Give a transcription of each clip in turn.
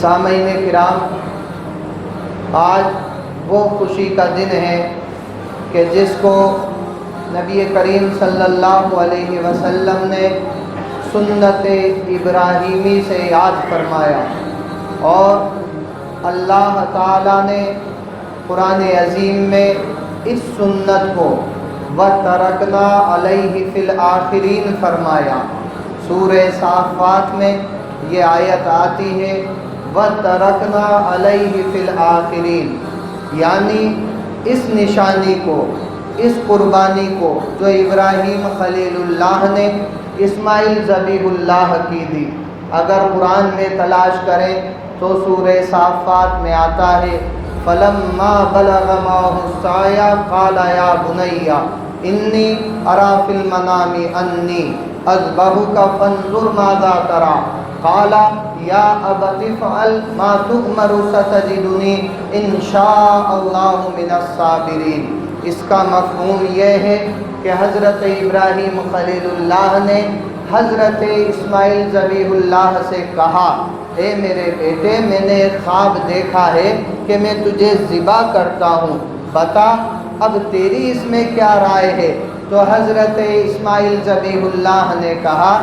سامعین کرام، آج وہ خوشی کا دن ہے کہ جس کو نبی کریم صلی اللہ علیہ وسلم نے سنت ابراہیمی سے یاد فرمایا، اور اللہ تعالیٰ نے قرآن عظیم میں اس سنت کو وَتَرَكْنَا عَلَيْهِ فِي الْآخِرِينَ فرمایا۔ سورہ صافات میں یہ آیت آتی ہے وَتَرَكْنَا عَلَيْهِ فِي الْآخِرِينَ، یعنی اس نشانی کو، اس قربانی کو جو ابراہیم خلیل اللہ نے اسماعیل ذبیح اللہ کی دی، اگر قرآن میں تلاش کریں تو سورہ صافات میں آتا ہے فَلَمَّا بَلَغَ مَعَهُ السَّعْيَ قَالَ يَا بُنَيَّ إِنِّي أَرَىٰ فِي الْمَنَامِ أَنِّي أَذْبَحُكَ فَانظُرْ مَاذَا تَرَىٰ قَالَ يَا أَبَتِ افْعَلْ مَا تُؤْمَرُ سَتَجِدُنِي إِن شَاءَ اللَّهُ مِنَ الصَّابِرِينَ۔ اس کا مفہوم یہ ہے کہ حضرت ابراہیم خلیل اللہ نے حضرت اسماعیل ذبیح اللہ سے کہا، اے میرے بیٹے، میں نے ایک خواب دیکھا ہے کہ میں تجھے ذبح کرتا ہوں، بتا اب تیری اس میں کیا رائے ہے؟ تو حضرت اسماعیل ذبیح اللہ نے کہا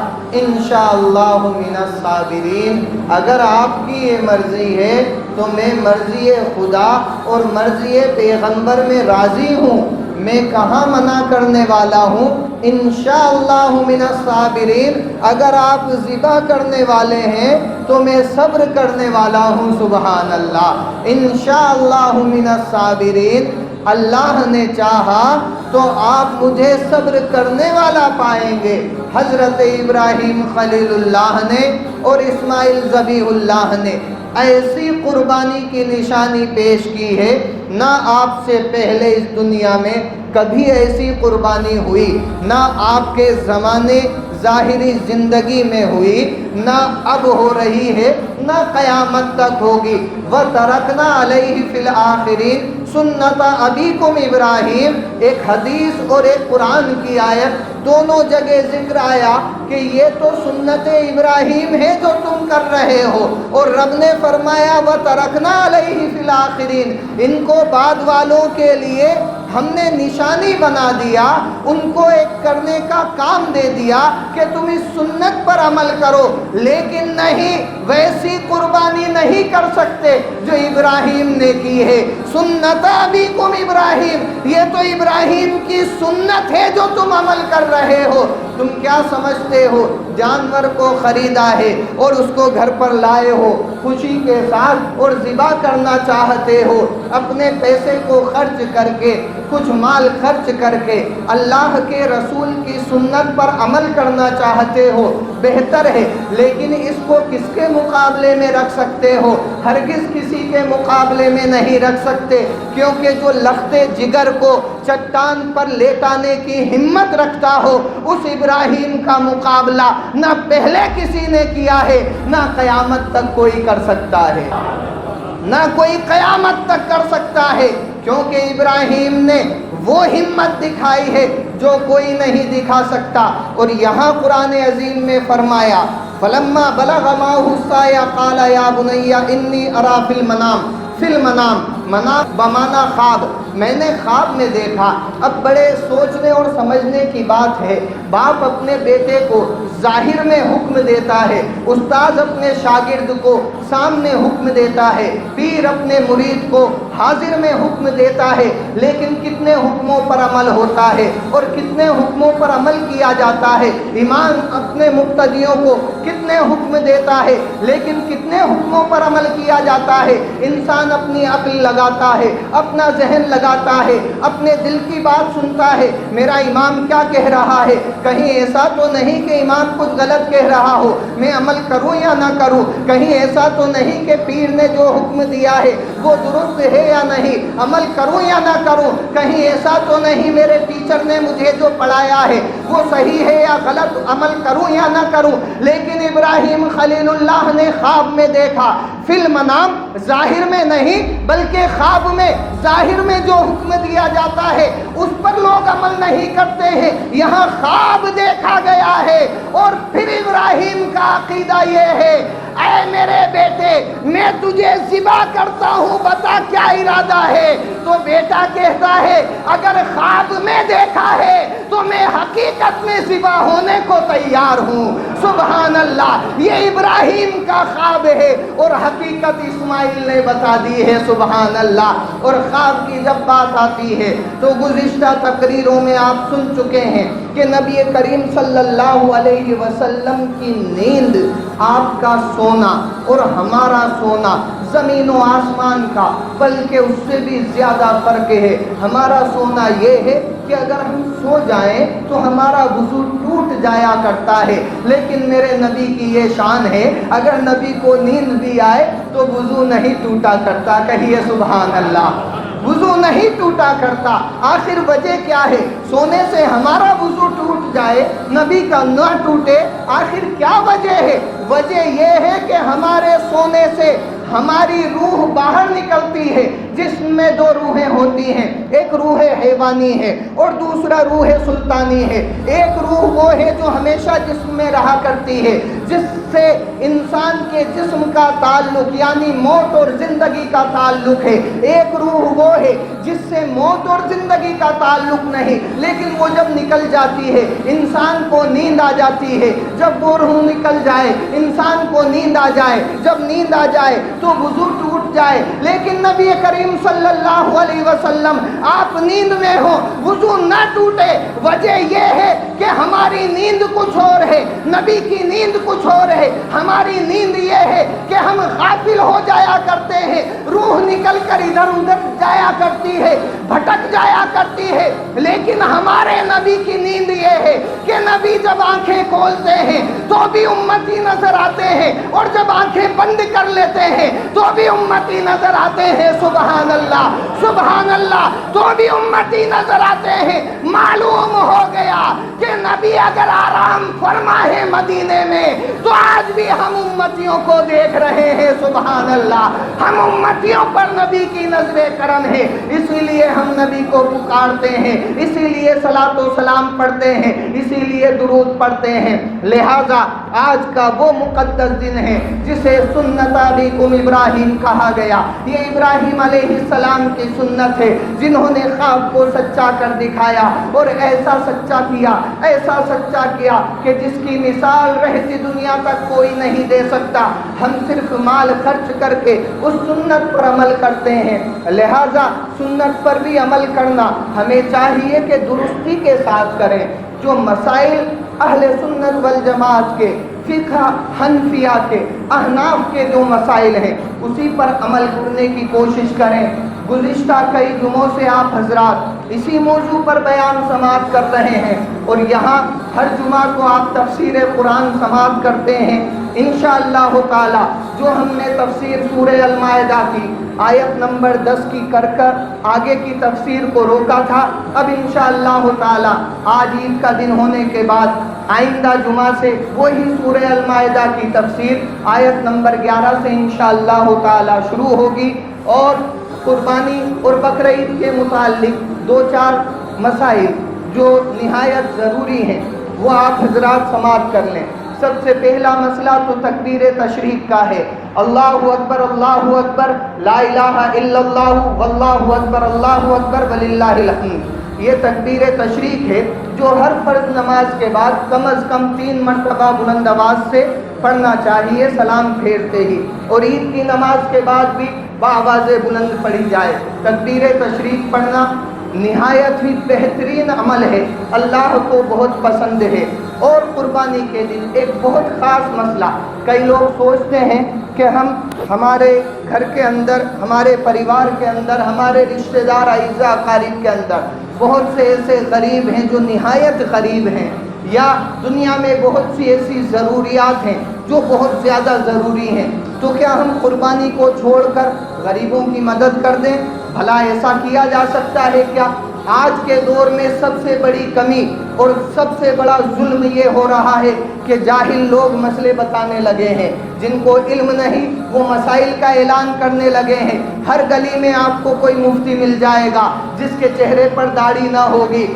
انشاءاللہ من الصابرین، اگر آپ کی یہ مرضی ہے تو میں مرضی خدا اور مرضی پیغمبر میں راضی ہوں، میں کہاں منع کرنے والا ہوں۔ انشاءاللہ من الصابرین، اگر آپ ذبح کرنے والے ہیں تو میں صبر کرنے والا ہوں، سبحان اللہ۔ انشاءاللہ من الصابرین، اللہ نے چاہا تو آپ مجھے صبر کرنے والا پائیں گے۔ حضرت ابراہیم خلیل اللہ نے اور اسماعیل ذبیح اللہ نے ایسی قربانی کی نشانی پیش کی ہے، نہ آپ سے پہلے اس دنیا میں کبھی ایسی قربانی ہوئی، نہ آپ کے زمانے ظاہری زندگی میں ہوئی، نہ اب ہو رہی ہے، نہ قیامت تک ہوگی۔ وَتَرَكْنَا عَلَيْهِ فِي الْآخِرِينَ سُنَّتَ أَبِيكُمْ ابراہیم، ایک حدیث اور ایک قرآن کی آیت دونوں جگہ ذکر آیا کہ یہ تو سنت ابراہیم ہے جو تم کر رہے ہو، اور رب نے فرمایا وَتَرَكْنَا عَلَيْهِ فِي الْآخِرِينَ، ان کو بعد والوں کے لیے ہم نے نشانی بنا دیا، ان کو ایک کرنے کا کام دے دیا کہ تم اس سنت پر عمل کرو، لیکن نہیں، ویسی قربانی نہیں کر سکتے جو ابراہیم نے کی ہے۔ سنت ابیکم ابراہیم، یہ تو ابراہیم کی سنت ہے جو تم عمل کر رہے ہو۔ تم کیا سمجھتے ہو؟ جانور کو خریدا ہے اور اس کو گھر پر لائے ہو خوشی کے ساتھ اور ذبح کرنا چاہتے ہو، اپنے پیسے کو خرچ کر کے، کچھ مال خرچ کر کے اللہ کے رسول کی سنت پر عمل کرنا چاہتے ہو، بہتر ہے، لیکن اس کو کس کے مقابلے میں رکھ سکتے ہو؟ ہرگز کسی کے مقابلے میں نہیں رکھ سکتے، کیونکہ جو لخت جگر کو چٹان پر لیٹانے کی ہمت رکھتا ہو، اس ابراہیم کا مقابلہ نہ پہلے کسی نے کیا ہے، نہ قیامت تک کوئی کر سکتا ہے، نہ کوئی قیامت تک کر سکتا ہے، کیونکہ ابراہیم نے وہ ہمت دکھائی ہے جو کوئی نہیں دکھا سکتا۔ اور یہاں قرآن عظیم میں فرمایا فَلَمَّا بَلَغَ مَعَهُ السَّعْيَ قَالَ يَا بُنَيَّ إِنِّي أَرَىٰ فِي الْمَنَامِ، فی المنام، منام بمانا خواب، میں نے خواب میں دیکھا۔ اب بڑے سوچنے اور سمجھنے کی بات ہے، باپ اپنے بیٹے کو ظاہر میں حکم دیتا ہے، استاد اپنے شاگرد کو سامنے حکم دیتا ہے، پیر اپنے مرید کو حاضر میں حکم دیتا ہے، لیکن کتنے حکموں پر عمل ہوتا ہے اور کتنے حکموں پر عمل کیا جاتا ہے؟ امام اپنے مقتدیوں کو کتنے حکم دیتا ہے، لیکن کتنے حکموں پر عمل کیا جاتا ہے؟ انسان اپنی عقل لگاتا ہے، اپنا ذہن لگاتا ہے، اپنے دل کی بات سنتا ہے، میرا امام کیا کہہ رہا ہے، کہیں ایسا تو نہیں کہ امام کچھ غلط کہہ رہا ہو، میں عمل کروں یا نہ کروں، کہیں ایسا تو نہیں کہ پیر نے جو حکم دیا ہے وہ درست ہے یا نہیں، عمل کروں یا نہ کروں، کہیں ایسا تو نہیں میرے ٹیچر نے مجھے جو پڑھایا ہے وہ صحیح ہے یا غلط، عمل کروں یا نہ کروں۔ لیکن ابراہیم خلیل اللہ نے خواب میں دیکھا، فی المنام، ظاہر میں نہیں بلکہ خواب میں، ظاہر میں جو حکم دیا جاتا ہے اس پر لوگ عمل نہیں کرتے ہیں، یہاں خواب دیکھا گیا ہے۔ اور پھر ابراہیم کا عقیدہ یہ ہے اے میرے بیٹے میں تجھے ذبح کرتا ہوں، بتا کیا ارادہ ہے؟ تو بیٹا کہتا ہے اگر خواب میں دیکھا ہے تو میں حقیقت میں ذبح ہونے کو تیار ہوں۔ سبحان اللہ، یہ ابراہیم کا خواب ہے اور حقیقت اسماعیل نے بتا دی ہے۔ سبحان اللہ۔ اور خواب کی جب بات آتی ہے تو گزشتہ تقریروں میں آپ سن چکے ہیں کہ نبی کریم صلی اللہ علیہ وسلم کی نیند، آپ کا سونا اور ہمارا سونا زمین و آسمان کا، بلکہ اس سے بھی زیادہ فرق ہے۔ ہمارا سونا یہ ہے کہ اگر ہم سو جائیں تو ہمارا وضو ٹوٹ جایا کرتا ہے، لیکن میرے نبی کی یہ شان ہے اگر نبی کو نیند بھی آئے تو وضو نہیں ٹوٹا کرتا۔ کہیے سبحان اللہ، وضو نہیں ٹوٹا کرتا۔ آخر وجہ کیا ہے؟ سونے سے ہمارا وضو ٹوٹ جائے، نبی کا نہ ٹوٹے، آخر کیا وجہ ہے؟ وجہ یہ ہے کہ ہمارے سونے سے ہماری روح باہر نکلتی ہے۔ جسم میں دو روحیں ہوتی ہیں، ایک روح حیوانی ہے اور دوسرا روح سلطانی ہے۔ ایک روح وہ ہے جو ہمیشہ جسم میں رہا کرتی ہے، جس سے انسان کے جسم کا تعلق یعنی موت اور زندگی کا تعلق ہے۔ ایک روح وہ ہے جس سے موت اور زندگی کا تعلق نہیں، لیکن وہ جب نکل جاتی ہے انسان کو نیند آ جاتی ہے۔ جب وہ روح نکل جائے انسان کو نیند آ جائے، جب نیند آ جائے تو وضو ٹوٹ جائے۔ لیکن نبی کریم صلی اللہ علیہ وسلم آپ نیند میں ہو، وضو نہ ٹوٹے، وجہ یہ ہے کہ ہماری نیند کچھ اور ہے، نبی کی نیند کچھ اور ہے۔ ہماری نیند یہ ہے کہ ہم غافل ہو جایا کرتے ہیں، روح نکل کر ادھر ادھر جایا کرتی ہے، بھٹک جایا کرتی ہے، لیکن ہمارے نبی کی نیند یہ ہے کہ نبی جب آنکھیں کھولتے ہیں تو بھی امتی نظر آتے ہیں، اور جب آنکھیں بند کر لیتے ہیں تو بھی امتی نظر آتے ہیں۔ سبحان اللہ، سبحان اللہ، تو بھی امتی نظر آتے ہیں۔ معلوم ہو گیا کہ نبی اگر آرام فرما ہے مدینے میں تو آج بھی ہم امتیوں کو دیکھ رہے ہیں۔ سبحان اللہ، ہم امتیوں پر نبی کی نظر کرم ہے، اسی لیے ہم نبی کو پکارتے ہیں، اسی لیے صلاۃ و سلام پڑھتے ہیں، اسی لیے درود پڑھتے ہیں۔ لہذا آج کا وہ مقدس دن ہے جسے سنت ابیکم ابراہیم کہا گیا۔ یہ ابراہیم علیہ السلام کی سنت ہے، جنہوں نے خواب کو سچا کر دکھایا اور ایسا سچا کیا، ایسا سچا کیا کہ جس کی مثال رہتی دنیا تک کوئی نہیں دے سکتا۔ ہم صرف مال خرچ کر کے اس سنت پر عمل کرتے ہیں، لہذا سنت پر بھی عمل کرنا ہمیں چاہیے کہ درستی کے ساتھ کریں۔ جو مسائل اہل سنت والجماعت کے، فقہ حنفیہ کے، احناف کے جو مسائل ہیں اسی پر عمل کرنے کی کوشش کریں۔ گزشتہ کئی جمعوں سے آپ حضرات اسی موضوع پر بیان سماعت کر رہے ہیں، اور یہاں ہر جمعہ کو آپ تفسیر قرآن سماعت کرتے ہیں۔ انشاءاللہ تعالی جو ہم نے تفسیر سورہ المائدہ کی آیت نمبر 10 کی کر آگے کی تفسیر کو روکا تھا، اب انشاءاللہ تعالی آج عید کا دن ہونے کے بعد آئندہ جمعہ سے وہی سورہ المائدہ کی تفسیر آیت نمبر 11 سے انشاءاللہ تعالی شروع ہوگی، اور قربانی اور بقرہ عید کے متعلق دو چار مسائل جو نہایت ضروری ہیں وہ آپ حضرات سماعت کر لیں۔ سب سے پہلا مسئلہ تو تکبیر تشریق کا ہے۔ اللہ اکبر، اللہ اکبر، لا الہ الا اللہ، واللہ اکبر، اللہ اکبر وللہ الحمد۔ یہ تکبیر تشریق ہے جو ہر فرض نماز کے بعد کم از کم 3 مرتبہ بلند آواز سے پڑھنا چاہیے سلام پھیرتے ہی، اور عید کی نماز کے بعد بھی بآواز بلند پڑھی جائے۔ تکبیر تشریق پڑھنا نہایت ہی بہترین عمل ہے، اللہ کو بہت پسند ہے۔ اور قربانی کے دن ایک بہت خاص مسئلہ، کئی لوگ سوچتے ہیں کہ ہمارے گھر کے اندر، ہمارے پریوار کے اندر، ہمارے رشتہ دار اعزاء اقارب کے اندر بہت سے ایسے غریب ہیں جو نہایت غریب ہیں، یا دنیا میں بہت سی ایسی ضروریات ہیں جو بہت زیادہ ضروری ہیں، تو کیا ہم قربانی کو چھوڑ کر غریبوں کی مدد کر دیں؟ بھلا ایسا کیا جا سکتا ہے کیا؟ آج کے دور میں سب سے بڑی کمی اور سب سے بڑا ظلم یہ ہو رہا ہے کہ جاہل لوگ مسئلے بتانے لگے ہیں، جن کو علم نہیں وہ مسائل کا اعلان کرنے لگے ہیں۔ ہر گلی میں آپ کو کوئی مفتی مل جائے گا جس کے چہرے پر داڑھی نہ ہوگی،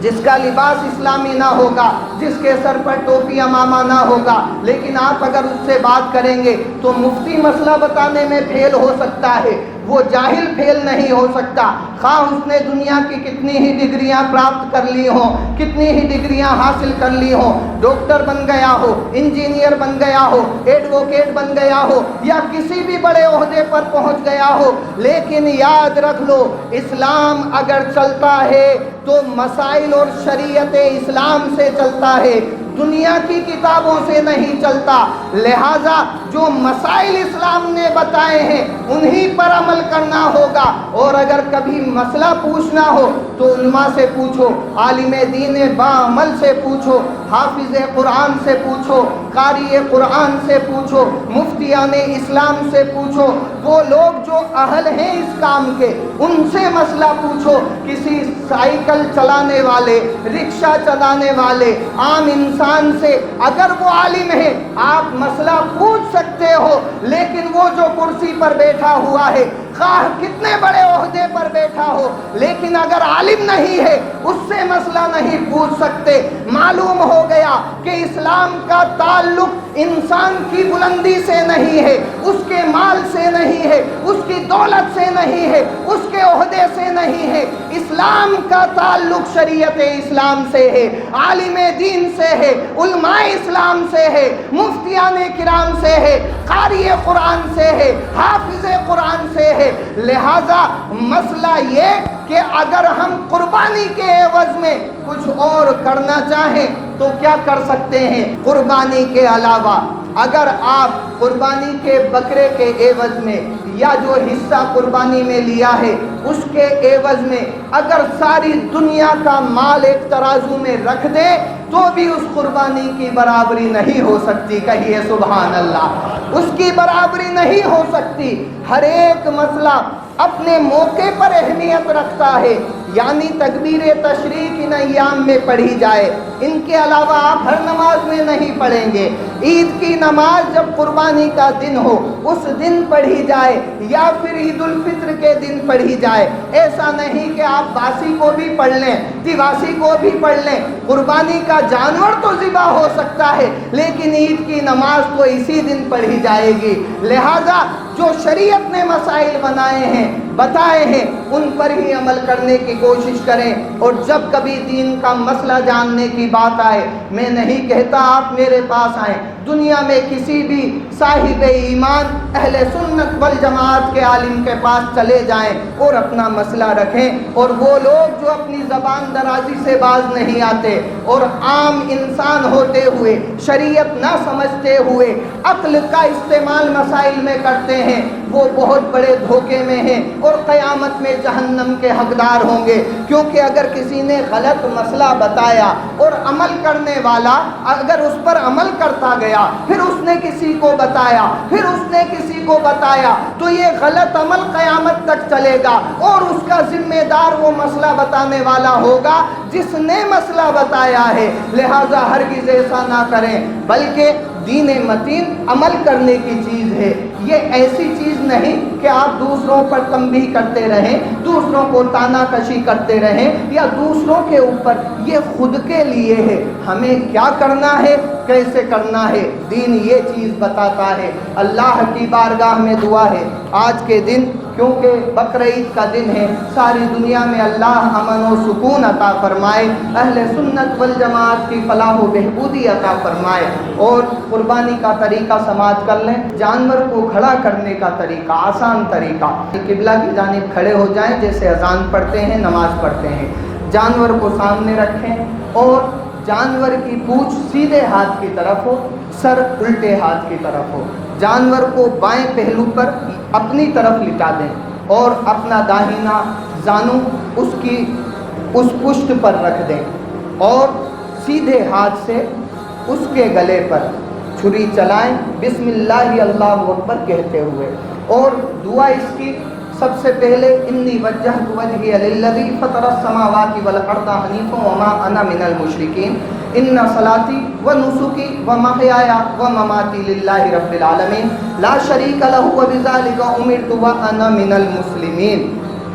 جس کا لباس اسلامی نہ ہوگا، جس کے سر پر ٹوپی امامہ نہ ہوگا، لیکن آپ اگر اس سے بات کریں گے تو مفتی مسئلہ بتانے میں فیل ہو سکتا ہے، وہ جاہل فیل نہیں ہو سکتا، خواہ اس نے دنیا کی کتنی ہی ڈگریاں پراپت کر لی ہوں، کتنی ہی ڈگریاں حاصل کر لی ہوں، ڈاکٹر بن گیا ہو، انجینئر بن گیا ہو، ایڈوکیٹ بن گیا ہو، یا کسی بھی بڑے عہدے پر پہنچ گیا ہو، لیکن یاد رکھ لو اسلام اگر چلتا ہے تو مسائل اور شریعت اسلام سے چلتا ہے، دنیا کی کتابوں سے نہیں چلتا۔ لہٰذا جو مسائل اسلام نے بتائے ہیں انہی پر عمل کرنا ہوگا، اور اگر کبھی مسئلہ پوچھنا ہو تو علماء سے پوچھو، عالم دین باعمل سے پوچھو، حافظ قرآن سے پوچھو، قاری قرآن سے پوچھو، مفتیان اسلام سے پوچھو، وہ لوگ جو اہل ہیں اس کام کے ان سے مسئلہ پوچھو۔ کسی سائیکل چلانے والے، رکشہ چلانے والے عام انسان سے اگر وہ عالم ہے آپ مسئلہ پوچھ سکتے ہو، لیکن وہ جو کرسی پر بیٹھا ہوا ہے، خواہ کتنے بڑے عہدے پر بیٹھا ہو، لیکن اگر عالم نہیں ہے اس سے مسئلہ نہیں پوچھ سکتے۔ معلوم ہو گیا کہ اسلام کا تعلق انسان کی بلندی سے نہیں ہے، اس کے مال سے نہیں ہے، اس کی دولت سے نہیں ہے، اس کے عہدے سے نہیں ہے، اسلام کا تعلق شریعت اسلام سے ہے، عالم دین سے ہے، علماء اسلام سے ہے، مفتیان کرام سے ہے، قاری قرآن سے ہے، حافظ قرآن سے ہے۔ لہذا مسئلہ یہ کہ اگر ہم قربانی کے عوض میں کچھ اور کرنا چاہیں تو کیا کر سکتے ہیں؟ قربانی کے علاوہ اگر آپ قربانی کے بکرے کے عوض میں یا جو حصہ قربانی میں لیا ہے اس کے عوض میں اگر ساری دنیا کا مال ایک ترازو میں رکھ دیں تو بھی اس قربانی کی برابری نہیں ہو سکتی۔ کہیے سبحان اللہ، اس کی برابری نہیں ہو سکتی۔ ہر ایک مسئلہ اپنے موقع پر اہمیت رکھتا ہے، یعنی تکبیر تشریق ان ایام میں پڑھی جائے، ان کے علاوہ آپ ہر نماز میں نہیں پڑھیں گے۔ عید کی نماز جب قربانی کا دن ہو اس دن پڑھی جائے یا پھر عید الفطر کے دن پڑھی جائے، ایسا نہیں کہ آپ باسی کو بھی پڑھ لیں، دیواسی کو بھی پڑھ لیں۔ قربانی کا جانور تو ذبح ہو سکتا ہے لیکن عید کی نماز تو اسی دن پڑھی جائے گی۔ لہذا جو شریعت نے مسائل بنائے ہیں، بتائے ہیں، ان پر ہی عمل کرنے کی کوشش کریں۔ اور جب کبھی دین کا مسئلہ جاننے کی بات آئے، میں نہیں کہتا آپ میرے پاس آئیں، دنیا میں کسی بھی صاحب ایمان اہل سنت والجماعت کے عالم کے پاس چلے جائیں اور اپنا مسئلہ رکھیں۔ اور وہ لوگ جو اپنی زبان درازی سے باز نہیں آتے اور عام انسان ہوتے ہوئے، شریعت نہ سمجھتے ہوئے عقل کا استعمال مسائل میں کرتے ہیں، وہ بہت بڑے دھوکے میں ہیں اور قیامت میں جہنم کے حقدار ہوں گے۔ کیونکہ اگر کسی نے غلط مسئلہ بتایا اور عمل کرنے والا اگر اس پر عمل کرتا گیا، پھر اس نے کسی کو بتایا، پھر اس نے کسی کو بتایا، تو یہ غلط عمل قیامت تک چلے گا اور اس کا ذمہ دار وہ مسئلہ بتانے والا ہوگا جس نے مسئلہ بتایا ہے۔ لہٰذا ہرگز ایسا نہ کریں، بلکہ دین متین عمل کرنے کی چیز ہے، یہ ایسی چیز نہیں کہ آپ دوسروں پر تنبیہ کرتے رہیں، دوسروں کو تانا کشی کرتے رہیں یا دوسروں کے اوپر، یہ خود کے لیے ہے۔ ہمیں کیا کرنا ہے، کیسے کرنا ہے، دین یہ چیز بتاتا ہے۔ اللہ کی بارگاہ میں دعا ہے آج کے دن، کیونکہ بقرعید کا دن ہے، ساری دنیا میں اللہ امن و سکون عطا فرمائے، اہل سنت والجماعت کی فلاح و بہبودی عطا فرمائے۔ اور قربانی کا طریقہ سماعت کر لیں، جانور کو کھڑا کرنے کا طریقہ، آسان طریقہ، قبلہ کی جانب کھڑے ہو جائیں جیسے اذان پڑھتے ہیں، نماز پڑھتے ہیں، جانور کو سامنے رکھیں اور جانور کی پونچھ سیدھے ہاتھ کی طرف ہو، سر الٹے ہاتھ کی طرف ہو، جانور کو بائیں پہلو پر اپنی طرف لٹا دیں اور اپنا داہنا زانو اس پشت پر رکھ دیں اور سیدھے ہاتھ سے اس کے گلے پر چھری چلائیں، بسم اللہ اللہ اکبر کہتے ہوئے۔ اور دعا اس کی سب سے پہلے انی وجہت وجہی للذی فطر السماوات والارض حنیفا وما انا من المشرکین ان صلاتی ونسکی ومحیای ومماتی للہ رب العالمین لا شریک لہ وبذلک امرت وانا من المسلمین۔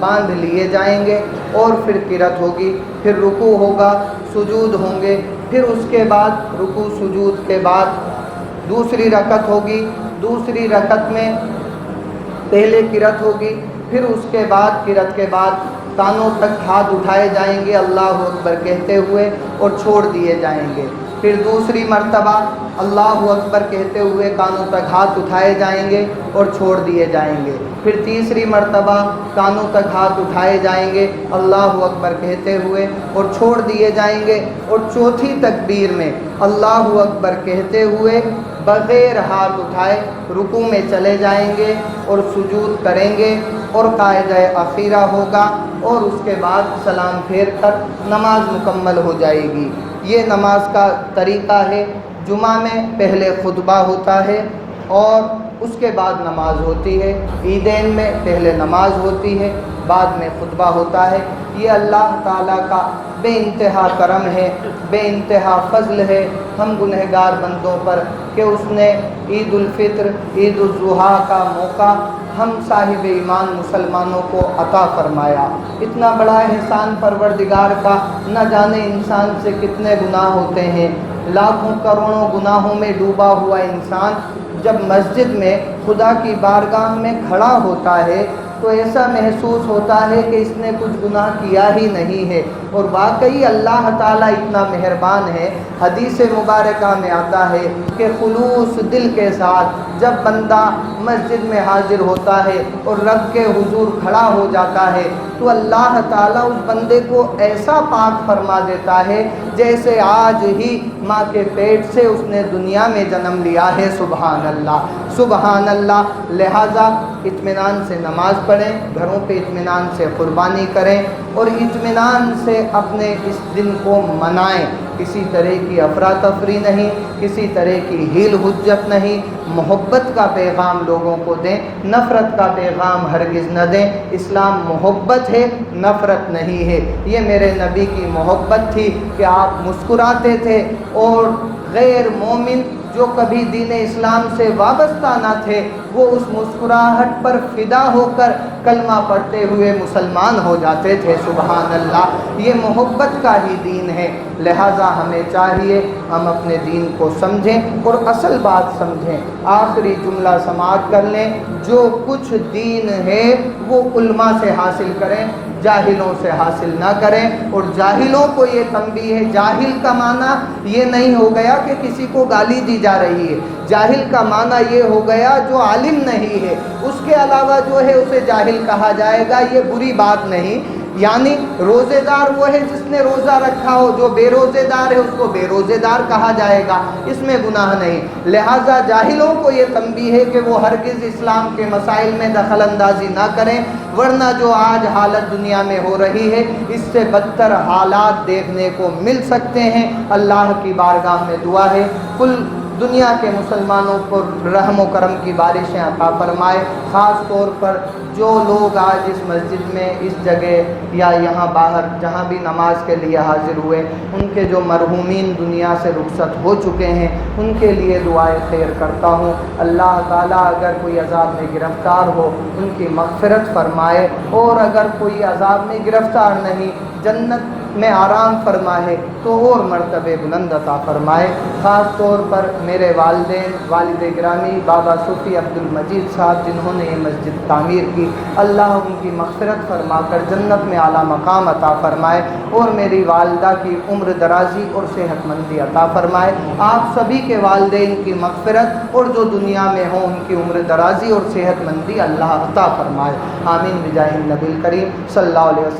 باندھ لیے جائیں گے اور پھر قرات ہوگی، پھر رکوع ہوگا، سجود ہوں گے، پھر اس کے بعد رکوع سجود کے بعد دوسری رکعت ہوگی، دوسری رکعت میں پہلے قرات ہوگی، پھر اس کے بعد قرات کے بعد کانوں تک ہاتھ اٹھائے جائیں گے اللہ اکبر کہتے ہوئے اور چھوڑ دیے جائیں گے، پھر دوسری مرتبہ اللہ اکبر کہتے ہوئے کانوں تک ہاتھ اٹھائے جائیں گے اور چھوڑ دیے جائیں گے، پھر تیسری مرتبہ کانوں تک ہاتھ اٹھائے جائیں گے اللہ اکبر کہتے ہوئے اور چھوڑ دیے جائیں گے، اور چوتھی تکبیر میں اللہ اکبر کہتے ہوئے بغیر ہاتھ اٹھائے رکوع میں چلے جائیں گے اور سجود کریں گے اور قاعدہ اخیرہ ہوگا، اور اس کے بعد سلام پھیر کر نماز مکمل ہو جائے گی۔ یہ نماز کا طریقہ ہے۔ جمعہ میں پہلے خطبہ ہوتا ہے اور اس کے بعد نماز ہوتی ہے، عیدین میں پہلے نماز ہوتی ہے بعد میں خطبہ ہوتا ہے۔ یہ اللہ تعالیٰ کا بے انتہا کرم ہے، بے انتہا فضل ہے ہم گنہگار بندوں پر کہ اس نے عید الفطر، عید الاضحیٰ کا موقع ہم صاحب ایمان مسلمانوں کو عطا فرمایا۔ اتنا بڑا احسان پروردگار کا نہ جانے انسان سے کتنے گناہ ہوتے ہیں، لاکھوں کروڑوں گناہوں میں ڈوبا ہوا انسان جب مسجد میں خدا کی بارگاہ میں کھڑا ہوتا ہے تو ایسا محسوس ہوتا ہے کہ اس نے کچھ گناہ کیا ہی نہیں ہے، اور واقعی اللہ تعالیٰ اتنا مہربان ہے۔ حدیث مبارکہ میں آتا ہے کہ خلوص دل کے ساتھ جب بندہ مسجد میں حاضر ہوتا ہے اور رب کے حضور کھڑا ہو جاتا ہے تو اللہ تعالیٰ اس بندے کو ایسا پاک فرما دیتا ہے جیسے آج ہی ماں کے پیٹ سے اس نے دنیا میں جنم لیا ہے۔ سبحان اللہ، سبحان اللہ۔ لہٰذا اطمینان سے نماز پڑھیں، گھروں پہ اطمینان سے قربانی کریں اور اطمینان سے اپنے اس دن کو منائیں۔ کسی طرح کی افراتفری نہیں، کسی طرح کی ہیل حجت نہیں، محبت کا پیغام لوگوں کو دیں، نفرت کا پیغام ہرگز نہ دیں۔ اسلام محبت ہے، نفرت نہیں ہے۔ یہ میرے نبی کی محبت تھی کہ آپ مسکراتے تھے اور غیر مومن جو کبھی دین اسلام سے وابستہ نہ تھے وہ اس مسکراہٹ پر فدا ہو کر کلمہ پڑھتے ہوئے مسلمان ہو جاتے تھے۔ سبحان اللہ، یہ محبت کا ہی دین ہے۔ لہٰذا ہمیں چاہیے ہم اپنے دین کو سمجھیں اور اصل بات سمجھیں۔ آخری جملہ سماعت کر لیں، جو کچھ دین ہے وہ علماء سے حاصل کریں، جاہلوں سے حاصل نہ کریں۔ اور جاہلوں کو یہ تنبیہ ہے، جاہل کا معنی یہ نہیں ہو گیا کہ کسی کو گالی دی جا رہی ہے، جاہل کا معنی یہ ہو گیا جو عالم نہیں ہے، اس کے علاوہ جو ہے اسے جاہل کہا جائے گا، یہ بری بات نہیں۔ یعنی روزے دار وہ ہے جس نے روزہ رکھا ہو، جو بے روزے دار ہے اس کو بے روزے دار کہا جائے گا، اس میں گناہ نہیں۔ لہٰذا جاہلوں کو یہ تنبیہ ہے کہ وہ ہرگز اسلام کے مسائل میں دخل اندازی نہ کریں، ورنہ جو آج حالت دنیا میں ہو رہی ہے اس سے بدتر حالات دیکھنے کو مل سکتے ہیں۔ اللہ کی بارگاہ میں دعا ہے کل دنیا کے مسلمانوں پر رحم و کرم کی بارشیں عطا فرمائے، خاص طور پر جو لوگ آج اس مسجد میں اس جگہ یا یہاں باہر جہاں بھی نماز کے لیے حاضر ہوئے، ان کے جو مرحومین دنیا سے رخصت ہو چکے ہیں ان کے لیے دعائے خیر کرتا ہوں۔ اللہ تعالیٰ اگر کوئی عذاب میں گرفتار ہو ان کی مغفرت فرمائے، اور اگر کوئی عذاب میں گرفتار نہیں جنت میں آرام فرمائے تو اور مرتبے بلند عطا فرمائے۔ خاص طور پر میرے والدین، والد گرامی بابا صوفی عبد المجید صاحب جنہوں نے یہ مسجد تعمیر کی، اللہ ان کی مغفرت فرما کر جنت میں اعلیٰ مقام عطا فرمائے، اور میری والدہ کی عمر درازی اور صحت مندی عطا فرمائے۔ آپ سبھی کے والدین کی مغفرت اور جو دنیا میں ہوں ان کی عمر درازی اور صحت مندی اللہ عطا فرمائے۔ آمین بجاہ النبی الکریم صلی اللہ علیہ وسلم۔